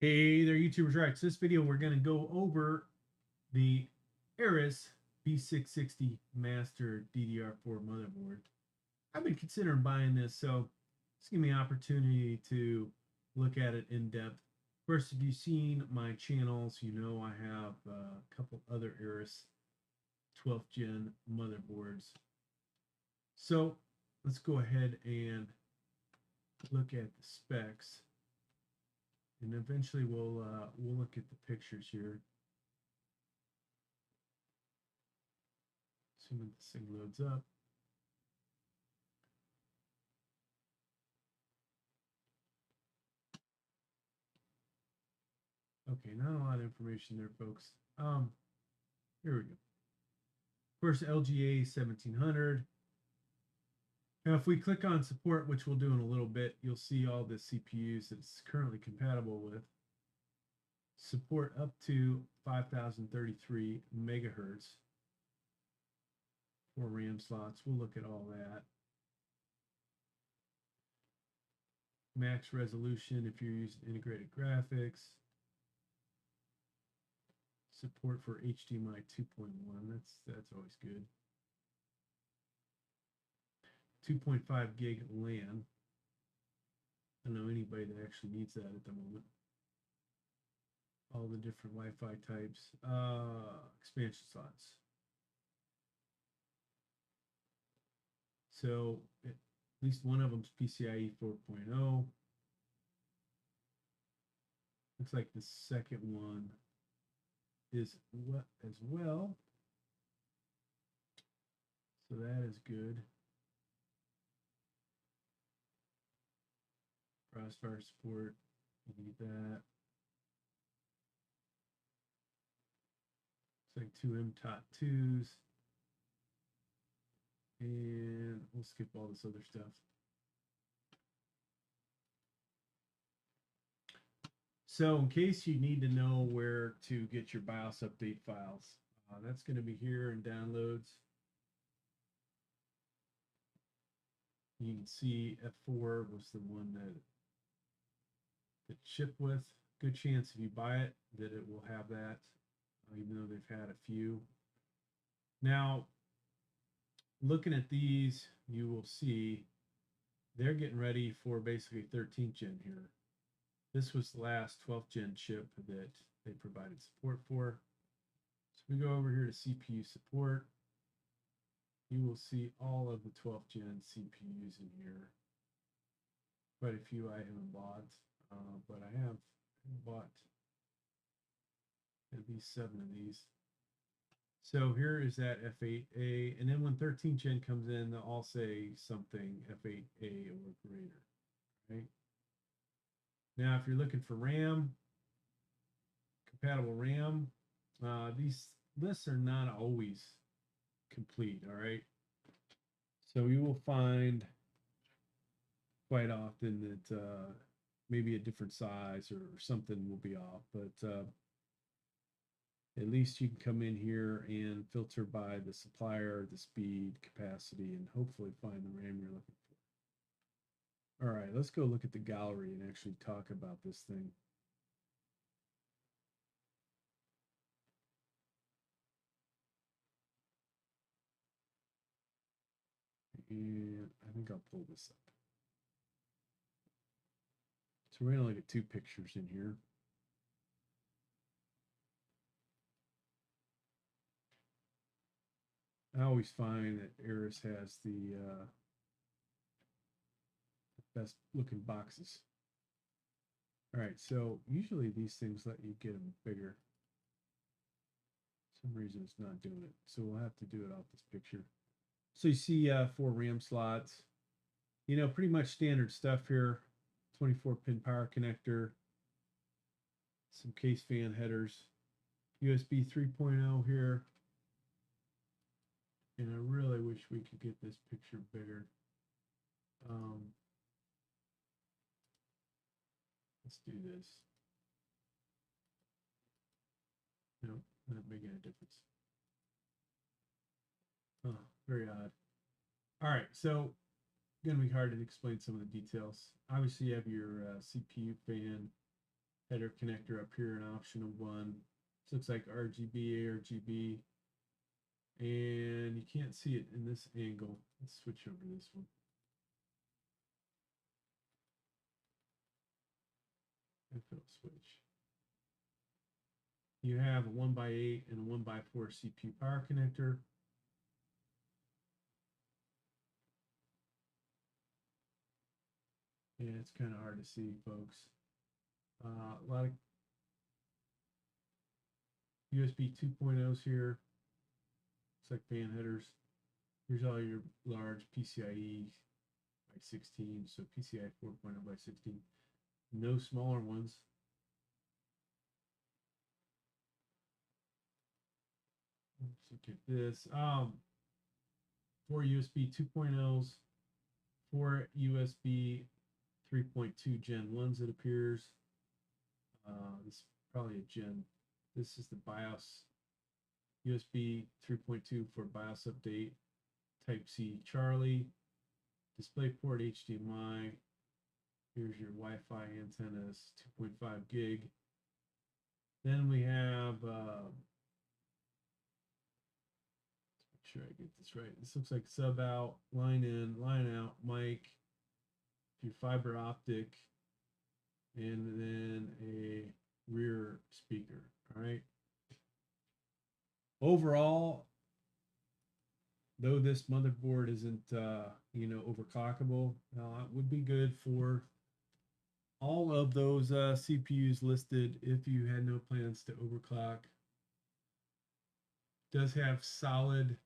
Hey there, YouTubers. Right, so this video we're going to go over the Aorus B660 Master DDR4 motherboard. I've been considering buying this, so it's giving me an opportunity to look at it in depth. First, if you've seen my channels, you know I have a couple other Aorus 12th gen motherboards. So let's go ahead and look at the specs. And eventually we'll look at the pictures here. Assuming this thing loads up. Okay, not a lot of information there, folks. Here we go. First, LGA 1700. Now, if we click on support, which we'll do in a little bit, you'll see all the CPUs that it's currently compatible with. Support up to 5033 megahertz for RAM slots. We'll look at all that. Max resolution if you're using integrated graphics. Support for HDMI 2.1. That's always good. 2.5 gig LAN. I don't know anybody that actually needs that at the moment. All the different Wi-Fi types. Expansion slots. So at least one of them's PCIe 4.0. Looks like the second one is what as well. So that is good. Crossfire support, you need that. It's like two M.2s. And we'll skip all this other stuff. So in case you need to know where to get your BIOS update files, that's going to be here in downloads. You can see F4 was the one that it shipped with. Good chance if you buy it that it will have that, even though they've had a few. Now, looking at these, you will see they're getting ready for basically 13th gen here. This was the last 12th gen chip that they provided support for. So we go over here to CPU support. You will see all of the 12th gen CPUs in here. Quite a few I haven't bought, but I have bought at least 7 of these. So here is that F8A, and then when 13th gen comes in, they'll all say something F8A or greater, right? Now, if you're looking for RAM, compatible RAM, these lists are not always complete, all right? So you will find quite often that maybe a different size or something will be off, but at least you can come in here and filter by the supplier, the speed, capacity, and hopefully find the RAM you're looking for. All right, let's go look at the gallery and actually talk about this thing. And I think I'll pull this up. So we're going to look at 2 pictures in here. I always find that Aorus has the best looking boxes. All right, so usually these things let you get them bigger. For some reason it's not doing it, so we'll have to do it off this picture. So you see 4 RAM slots. You know, pretty much standard stuff here. 24-pin power connector, some case fan headers, USB 3.0 here. And I really wish we could get this picture bigger. Let's do this. No, not making a difference. Oh, very odd. All right, so going to be hard to explain some of the details. Obviously, you have your CPU fan header connector up here, an optional one. This looks like RGB, ARGB, and you can't see it in this angle. Let's switch over to this one. If it'll switch. You have a 1x8 and a 1x4 CPU power connector. Yeah, it's kind of hard to see, folks. A lot of USB 2.0s here. It's like fan headers. Here's all your large PCIe by 16, so PCI 4.0 by 16. No smaller ones. Let's look at this. 4 USB 2.0s, 4 USB 3.2 Gen 1s, it appears. This is probably a Gen. This is the BIOS. USB 3.2 for BIOS update. Type-C Charlie. DisplayPort HDMI. Here's your Wi-Fi antennas, 2.5 gig. Then we have, let's make sure I get this right. This looks like sub out, line in, line out, mic, your fiber optic, and then a rear speaker. All right. Overall, though this motherboard isn't, overclockable, it would be good for all of those CPUs listed if you had no plans to overclock. Does have solid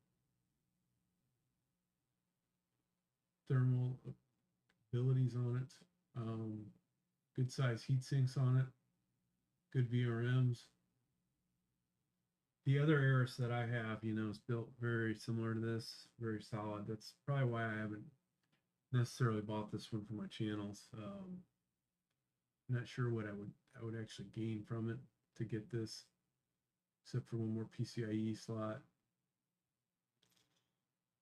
thermal abilities on it. Good size heat sinks on it. Good VRMs. The other Aorus that I have, is built very similar to this, very solid. That's probably why I haven't necessarily bought this one for my channels. I'm not sure what I would actually gain from it to get this, except for one more PCIe slot.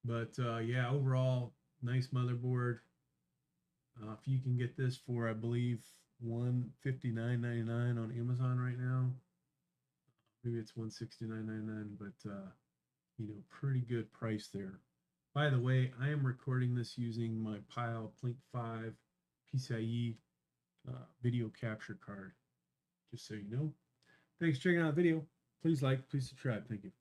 But yeah, overall, nice motherboard. If you can get this for, I believe, $159.99 on Amazon right now. Maybe it's $169.99, but pretty good price there. By the way, I am recording this using my Pile Plink 5 PCIe video capture card, just so you know. Thanks for checking out the video. Please like, please subscribe. Thank you.